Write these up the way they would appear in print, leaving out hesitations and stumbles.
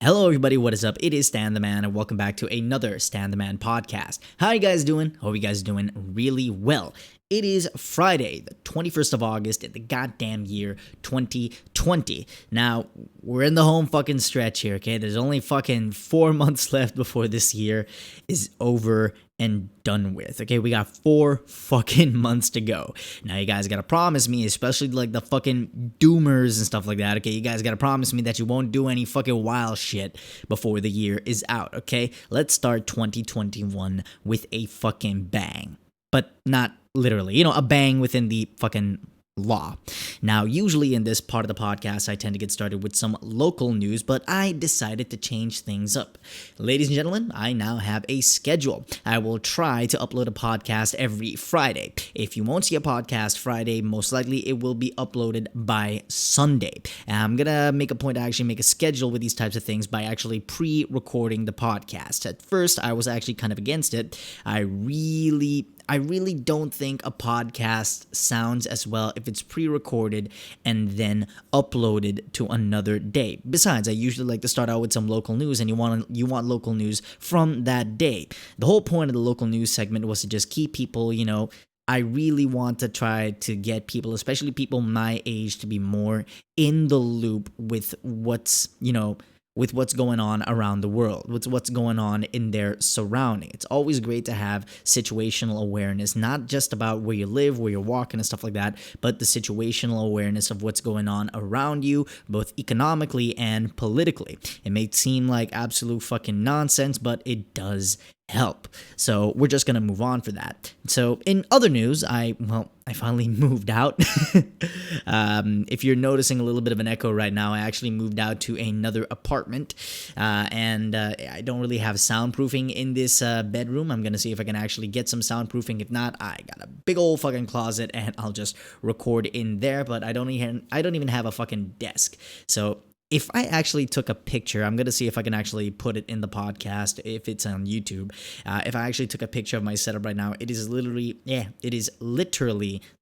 Hello, everybody. What is up? It is Stan the Man, and welcome back to another Stan the Man podcast. How you guys doing? Hope you guys are doing really well. It is Friday, the 21st of August in the goddamn year 2020. Now, we're in the home fucking stretch here, okay? There's only fucking 4 months left before this year is over and done with, okay? We got 4 fucking months to go. Now, you guys gotta promise me, especially like the fucking doomers and stuff like that, okay? You guys gotta promise me that you won't do any fucking wild shit before the year is out, okay? Let's start 2021 with a fucking bang. But not literally, a bang within the fucking law. Now, usually in this part of the podcast, I tend to get started with some local news, but I decided to change things up. Ladies and gentlemen, I now have a schedule. I will try to upload a podcast every Friday. If you won't see a podcast Friday, most likely it will be uploaded by Sunday. And I'm gonna make a point to actually make a schedule with these types of things by actually pre-recording the podcast. At first, I was actually kind of against it. I really don't think a podcast sounds as well if it's pre-recorded and then uploaded to another day. Besides, I usually like to start out with some local news, and you want local news from that day. The whole point of the local news segment was to just keep people, I really want to try to get people, especially people my age, to be more in the loop with what's going on around the world, with what's going on in their surrounding. It's always great to have situational awareness, not just about where you live, where you're walking and stuff like that, but the situational awareness of what's going on around you, both economically and politically. It may seem like absolute fucking nonsense, but it does help. So we're just gonna move on for that. So in other news, I finally moved out. If you're noticing a little bit of an echo right now, I actually moved out to another apartment, and I don't really have soundproofing in this bedroom. I'm gonna see if I can actually get some soundproofing. If not, I got a big old fucking closet, and I'll just record in there. But I don't even have a fucking desk. So if I actually took a picture, I'm going to see if I can actually put it in the podcast if it's on YouTube. If I actually took a picture of my setup right now, it is literally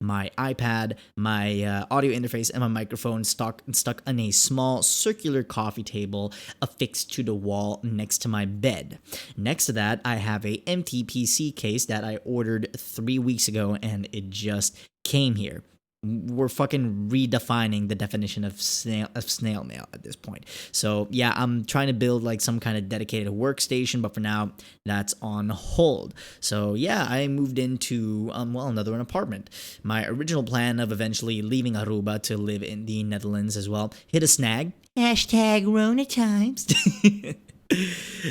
my iPad, my audio interface, and my microphone stuck on a small circular coffee table affixed to the wall next to my bed. Next to that, I have a empty PC case that I ordered 3 weeks ago, and it just came here. We're fucking redefining the definition of snail mail at this point. So yeah, I'm trying to build like some kind of dedicated workstation, but for now that's on hold. So yeah, I moved into another apartment. My original plan of eventually leaving Aruba to live in the Netherlands as well hit a snag. Hashtag Rona times.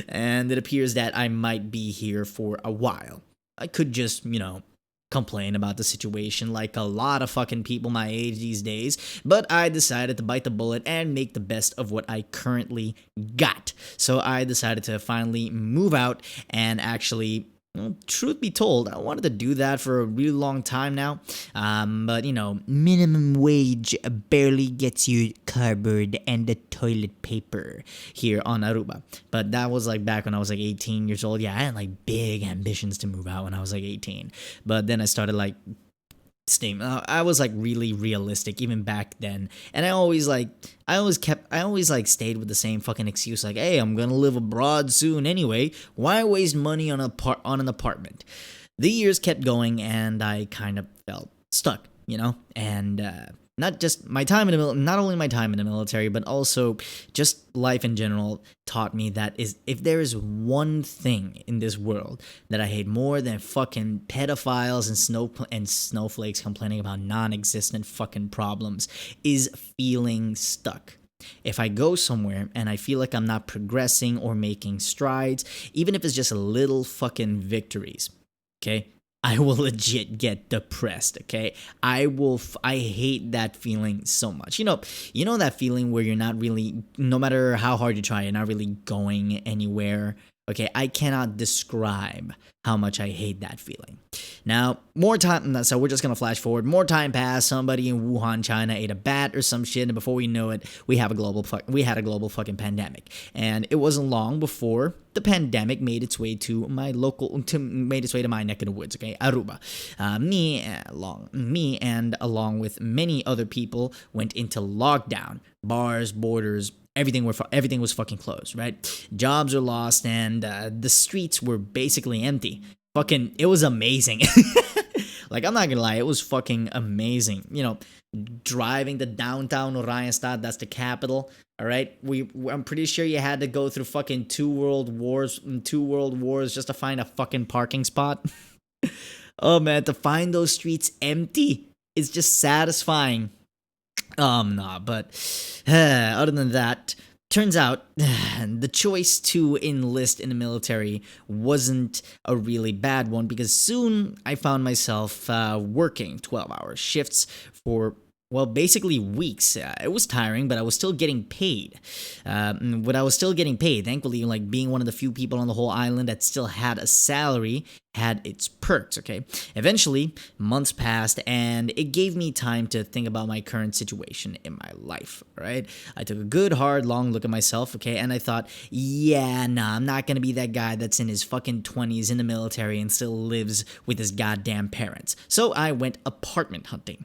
And it appears that I might be here for a while. I could just, complain about the situation like a lot of fucking people my age these days, but I decided to bite the bullet and make the best of what I currently got. So I decided to finally move out, and actually, truth be told, I wanted to do that for a really long time now, but minimum wage barely gets you cardboard and the toilet paper here on Aruba. But that was like back when I was like 18 years old. Yeah, I had like big ambitions to move out when I was like 18, but then I started like I was like really realistic even back then, and I always stayed with the same fucking excuse, like, hey, I'm gonna live abroad soon anyway, why waste money on an apartment? The years kept going, and I kind of felt stuck, and not just my time in the not only my time in the military, but also just life in general taught me that if there is one thing in this world that I hate more than fucking pedophiles and snowflakes complaining about non-existent fucking problems, is feeling stuck. If I go somewhere and I feel like I'm not progressing or making strides, even if it's just little fucking victories, okay, I will legit get depressed, okay? I hate that feeling so much. You know that feeling where you're not really, no matter how hard you try, you're not really going anywhere. Okay, I cannot describe how much I hate that feeling. Now, more time, so we're just gonna flash forward. More time passed. Somebody in Wuhan, China, ate a bat or some shit, and before we know it, we had a global fucking pandemic. And it wasn't long before the pandemic made its way to my neck of the woods. Okay, Aruba. Me and along with many other people went into lockdown. Bars, borders, everything was fucking closed, right? Jobs were lost, and the streets were basically empty. Fucking, it was amazing. Like, I'm not gonna lie, it was fucking amazing. Driving to downtown Orionstad, that's the capital. All right, I'm pretty sure you had to go through fucking two world wars just to find a fucking parking spot. Oh man, to find those streets empty is just satisfying. Nah, but other than that, turns out the choice to enlist in the military wasn't a really bad one, because soon I found myself working 12-hour shifts for, well, basically weeks. It was tiring, but I was still getting paid. But I was still getting paid. Thankfully, like, being one of the few people on the whole island that still had a salary had its perks, okay? Eventually, months passed, and it gave me time to think about my current situation in my life, right? I took a good, hard, long look at myself, okay? And I thought, yeah, nah, I'm not gonna be that guy that's in his fucking 20s in the military and still lives with his goddamn parents. So I went apartment hunting.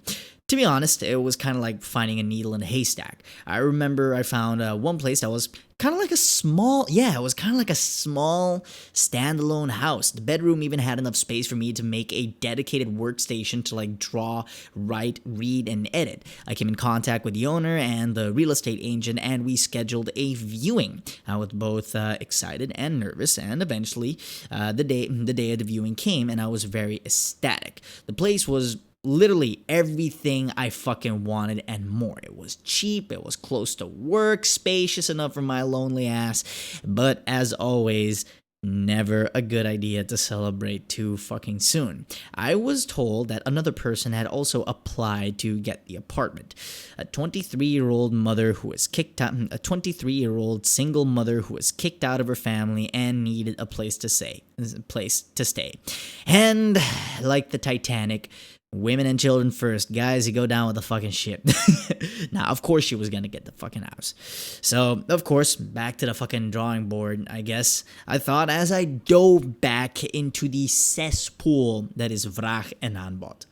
To be honest, it was kind of like finding a needle in a haystack. I remember I found one place that was kind of like it was kind of like a small standalone house. The bedroom even had enough space for me to make a dedicated workstation to like draw, write, read, and edit. I came in contact with the owner and the real estate agent, and we scheduled a viewing. I was both excited and nervous, and eventually the day of the viewing came, and I was very ecstatic. The place was literally everything I fucking wanted and more. It was cheap, it was close to work, spacious enough for my lonely ass, but as always, never a good idea to celebrate too fucking soon. I was told that another person had also applied to get the apartment. A 23-year-old mother who was kicked out, a 23-year-old single mother who was kicked out of her family and needed a place to stay. And like the Titanic, women and children first. Guys, you go down with the fucking ship. Now, of course she was gonna get the fucking house. So, of course, back to the fucking drawing board, I guess. I thought as I dove back into the cesspool that is Vraag en Aanbod.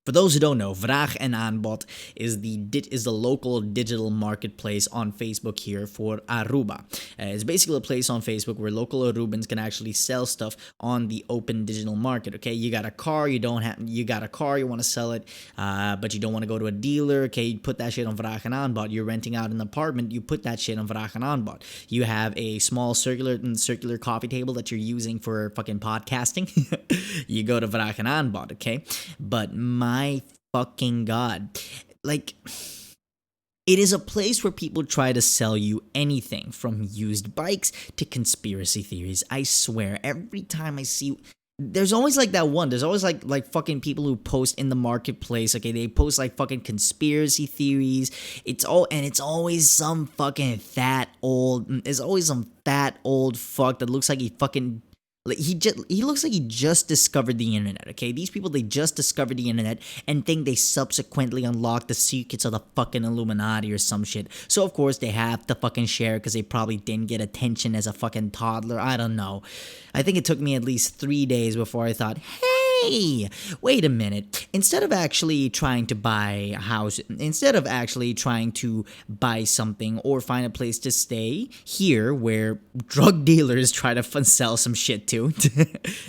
For those who don't know, Vraag en Aanbod is the local digital marketplace on Facebook here for Aruba. It's basically a place on Facebook where local Arubans can actually sell stuff on the open digital market. Okay, you got a car, you want to sell it, but you don't want to go to a dealer. Okay, you put that shit on Vraag en Aanbod. You're renting out an apartment, you put that shit on Vraag en Aanbod. You have a small circular coffee table that you're using for fucking podcasting. You go to Vraag en Aanbod. Okay, but my fucking god, like, it is a place where people try to sell you anything from used bikes to conspiracy theories. I swear, every time I see, there's always like that one. There's always like fucking people who post in the marketplace. Okay, they post like fucking conspiracy theories. It's always some fucking fat old. There's always some fat old fuck that looks like he fucking. Like he looks like he just discovered the internet, okay? These people, they just discovered the internet and think they subsequently unlocked the secrets of the fucking Illuminati or some shit. So, of course, they have to fucking share because they probably didn't get attention as a fucking toddler. I don't know. I think it took me at least 3 days before I thought, hey, wait a minute. Instead of actually trying to buy a house, instead of actually trying to buy something or find a place to stay here where drug dealers try to sell some shit to.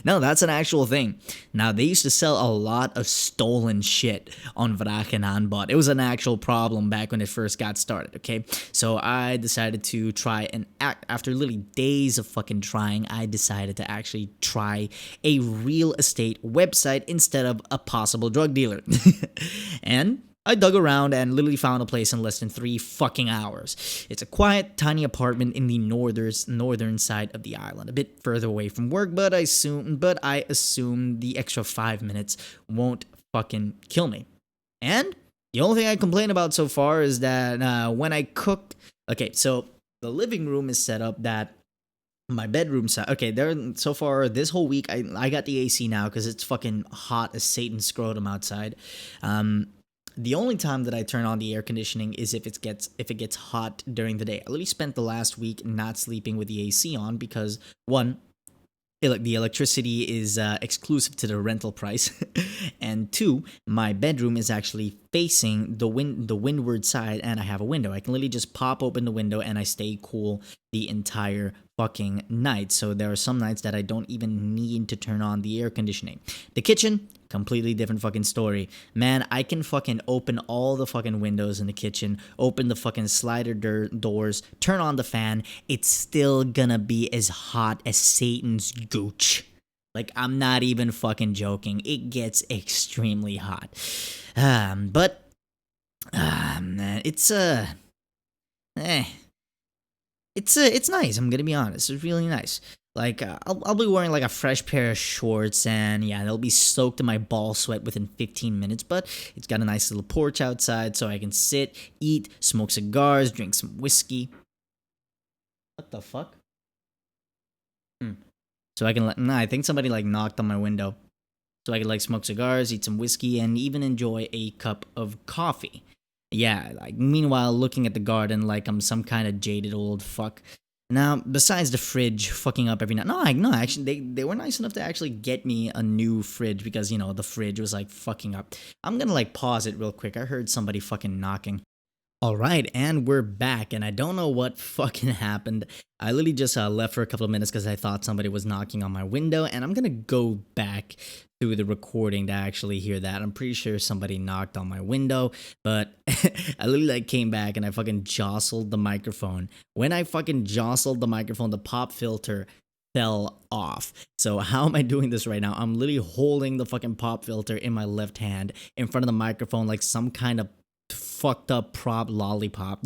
No, that's an actual thing. Now, they used to sell a lot of stolen shit on Vraag en Aanbod. It was an actual problem back when it first got started, okay? So I decided to try and act. After literally days of fucking trying, I decided to actually try a real estate website instead of a possible drug dealer. And I dug around and literally found a place in less than 3 fucking hours. It's a quiet, tiny apartment in the northern side of the island, a bit further away from work, but I assume the extra 5 minutes won't fucking kill me. And the only thing I complain about so far is that when I cook, okay, so the living room is set up that my bedroom side. Okay, there. So far this whole week, I got the AC now because it's fucking hot as Satan's scrotum outside. The only time that I turn on the air conditioning is if it gets hot during the day. I literally spent the last week not sleeping with the AC on because, one, the electricity is exclusive to the rental price, and two, my bedroom is actually facing the windward side, and I have a window. I can literally just pop open the window and I stay cool the entire fucking night. So there are some nights that I don't even need to turn on the air conditioning. The kitchen, completely different fucking story. Man, I can fucking open all the fucking windows in the kitchen, open the fucking slider doors, turn on the fan. It's still gonna be as hot as Satan's gooch. Like, I'm not even fucking joking. It gets extremely hot. But man, it's nice. I'm gonna be honest. It's really nice. Like, I'll be wearing like a fresh pair of shorts, and yeah, they'll be soaked in my ball sweat within 15 minutes. But it's got a nice little porch outside, so I can sit, eat, smoke cigars, drink some whiskey. What the fuck? So I can nah, I think somebody like knocked on my window. So I can like smoke cigars, eat some whiskey, and even enjoy a cup of coffee. Yeah, like meanwhile looking at the garden like I'm some kind of jaded old fuck. Now, besides the fridge fucking up every night, no, actually, they were nice enough to actually get me a new fridge because, you know, the fridge was like fucking up. I'm gonna like pause it real quick. I heard somebody fucking knocking. All right, and we're back, and I don't know what fucking happened. I literally just left for a couple of minutes because I thought somebody was knocking on my window, and I'm gonna go back to the recording to actually hear that. I'm pretty sure somebody knocked on my window, but I literally like came back and I fucking jostled the microphone. When I fucking jostled the microphone, the pop filter fell off. So how am I doing this right now? I'm literally holding the fucking pop filter in my left hand in front of the microphone like some kind of fucked up prop lollipop.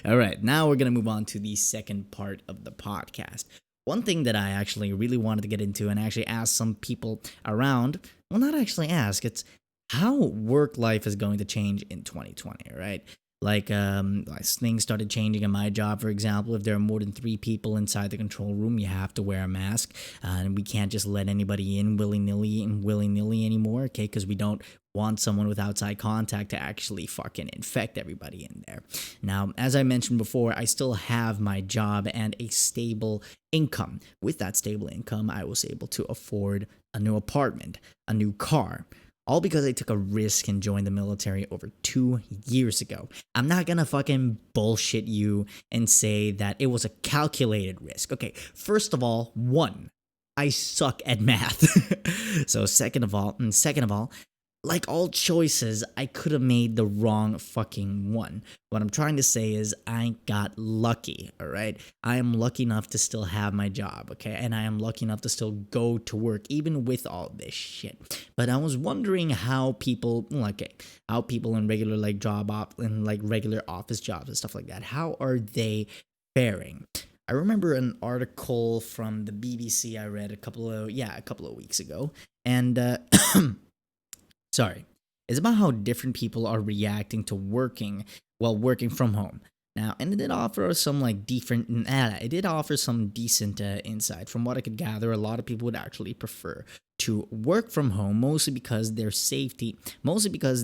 All right, now we're gonna move on to the second part of the podcast. One thing that I actually really wanted to get into and actually ask some people around, well, not actually ask, it's how work life is going to change in 2020, right? Like, things started changing in my job, for example. If there are more than 3 people inside the control room, you have to wear a mask. And we can't just let anybody in willy-nilly anymore, okay? Because we don't want someone with outside contact to actually fucking infect everybody in there. Now, as I mentioned before, I still have my job and a stable income. With that stable income, I was able to afford a new apartment, a new car. All because I took a risk and joined the military over 2 years ago. I'm not gonna fucking bullshit you and say that it was a calculated risk. Okay, first of all, one, I suck at math. So second of all, like all choices, I could have made the wrong fucking one. What I'm trying to say is I got lucky, all right? I am lucky enough to still have my job, okay? And I am lucky enough to still go to work even with all this shit. But I was wondering how people in regular like regular office jobs and stuff like that, how are they faring? I remember an article from the BBC I read a couple of weeks ago, and sorry, it's about how different people are reacting to working while working from home. Now, and it did offer some decent insight. From what I could gather, a lot of people would actually prefer to work from home, mostly because their safety, mostly because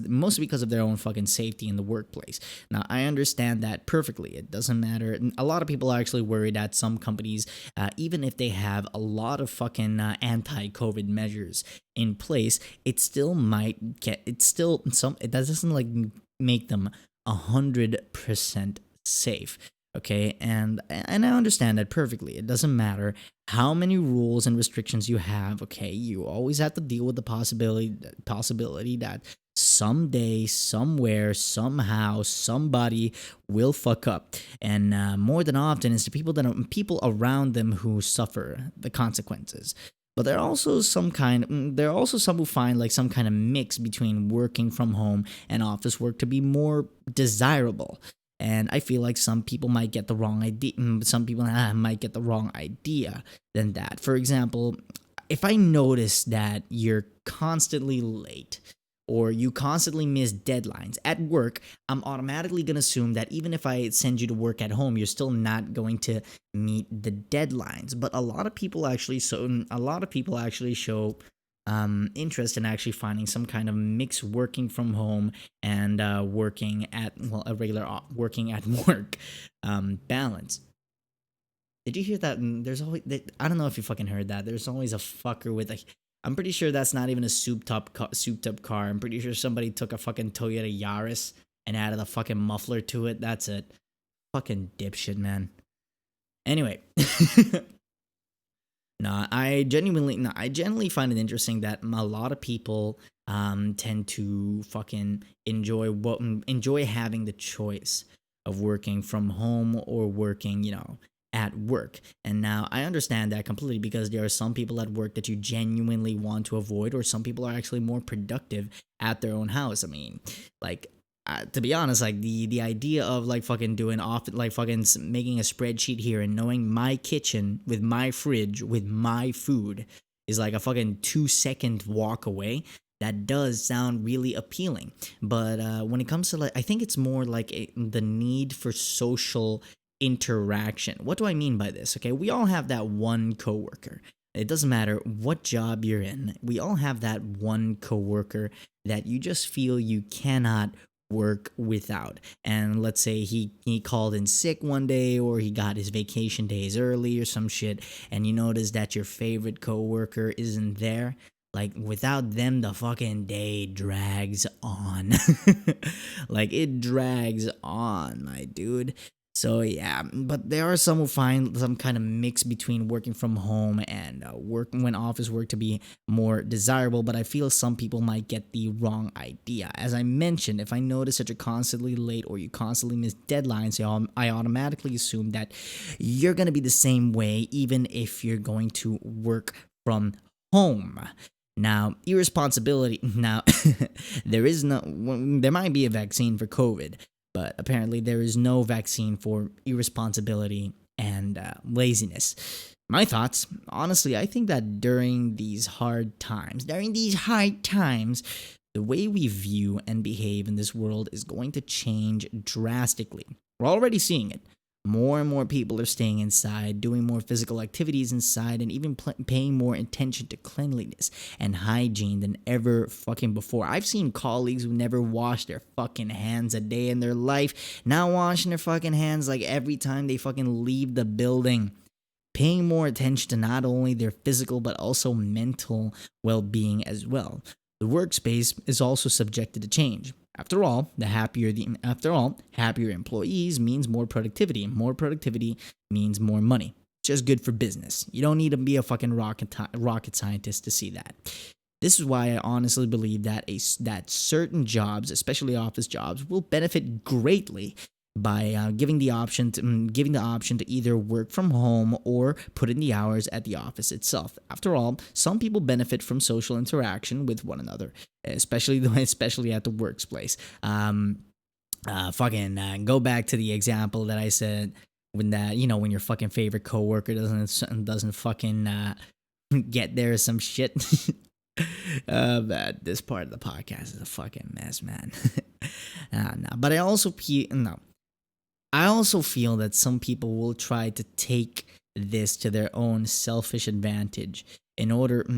of their own fucking safety in the workplace. Now, I understand that perfectly. It doesn't matter. A lot of people are actually worried that some companies, even if they have a lot of fucking anti-COVID measures in place, it doesn't like make them 100% safe. Okay, and I understand that perfectly. It doesn't matter how many rules and restrictions you have. Okay, you always have to deal with the possibility that someday, somewhere, somehow, somebody will fuck up, and more than often, it's the people around them who suffer the consequences. But there are also some who find like some kind of mix between working from home and office work to be more desirable. And I feel like some people might get the wrong idea. Some people might get the wrong idea than that. For example, if I notice that you're constantly late or you constantly miss deadlines at work, I'm automatically going to assume that even if I send you to work at home, you're still not going to meet the deadlines. But a lot of people actually show interest in actually finding some kind of mix working from home and working at work balance. Did you hear that? There's always I don't know if you fucking heard that. There's always a fucker with a. I'm pretty sure that's not even a souped up car. I'm pretty sure somebody took a fucking Toyota Yaris and added a fucking muffler to it. That's it. Fucking dipshit, man. Anyway, no, I genuinely find it interesting that a lot of people tend to fucking enjoy having the choice of working from home or working, at work. And now I understand that completely because there are some people at work that you genuinely want to avoid, or some people are actually more productive at their own house. I mean, like to be honest, like the idea of like fucking doing off like fucking making a spreadsheet here and knowing my kitchen with my fridge with my food is like a fucking 2 second walk away. That does sound really appealing, but when it comes to like, I think it's more like the need for social interaction. What do I mean by this? Okay, we all have that one coworker. It doesn't matter what job you're in. We all have that one coworker that you just feel you cannot work without. And let's say he called in sick one day, or he got his vacation days early or some shit, and you notice that your favorite coworker isn't there. Like without them, the fucking day drags on. Like it drags on, my dude. So yeah, but there are some who find some kind of mix between working from home and working when office work to be more desirable. But I feel some people might get the wrong idea. As I mentioned, if I notice that you're constantly late or you constantly miss deadlines, I automatically assume that you're gonna be the same way, even if you're going to work from home. Now, irresponsibility. Now, there might be a vaccine for COVID, but apparently there is no vaccine for irresponsibility and laziness. My thoughts, honestly, I think that during these hard times, the way we view and behave in this world is going to change drastically. We're already seeing it. More and more people are staying inside, doing more physical activities inside, and even paying more attention to cleanliness and hygiene than ever fucking before. I've seen colleagues who never washed their fucking hands a day in their life now washing their fucking hands like every time they fucking leave the building. Paying more attention to not only their physical but also mental well-being as well. The workspace is also subjected to change. Happier employees means more productivity, and more productivity means more money. Just good for business. You don't need to be a fucking rocket scientist to see that. This is why I honestly believe that that certain jobs, especially office jobs, will benefit greatly by giving the option to either work from home or put in the hours at the office itself. After all, some people benefit from social interaction with one another, especially at the workplace. Go back to the example that I said when when your fucking favorite coworker doesn't fucking get there or some shit. This part of the podcast is a fucking mess, man. No, but I also feel that some people will try to take this to their own selfish advantage. In order for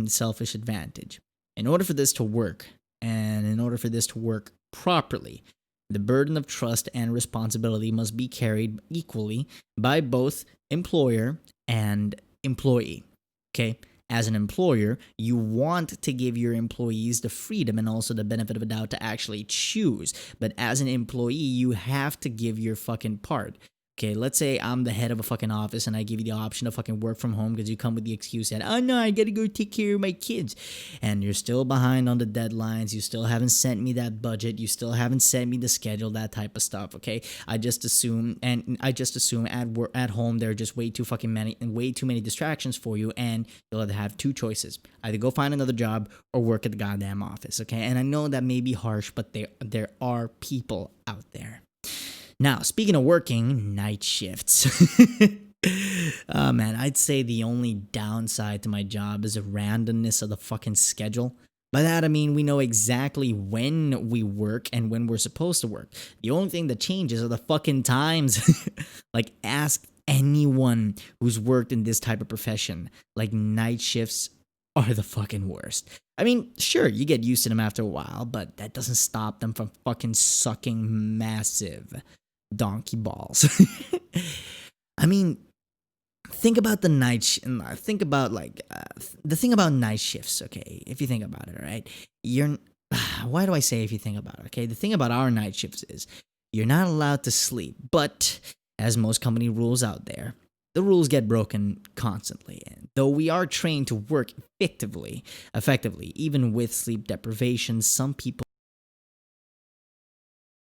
this to work, and in order for this to work properly, the burden of trust and responsibility must be carried equally by both employer and employee. Okay? As an employer, you want to give your employees the freedom and also the benefit of a doubt to actually choose. But as an employee, you have to give your fucking part. Okay, let's say I'm the head of a fucking office and I give you the option to fucking work from home because you come with the excuse that, oh no, I gotta go take care of my kids. And you're still behind on the deadlines. You still haven't sent me that budget. You still haven't sent me the schedule, that type of stuff, okay? I just assume at home there are just way too many distractions for you, and you'll either have two choices. Either go find another job or work at the goddamn office, okay? And I know that may be harsh, but there are people out there. Now, speaking of working, night shifts. Oh man, I'd say the only downside to my job is the randomness of the fucking schedule. By that I mean we know exactly when we work and when we're supposed to work. The only thing that changes are the fucking times. Like, ask anyone who's worked in this type of profession. Like, night shifts are the fucking worst. I mean, sure, you get used to them after a while, but that doesn't stop them from fucking sucking massive donkey balls. I mean, think about the think about the thing about night shifts. Okay, if you think about it, all right, you're. Why do I say if you think about it? Okay, the thing about our night shifts is you're not allowed to sleep, but as most company rules out there, the rules get broken constantly. And though we are trained to work effectively, even with sleep deprivation, some people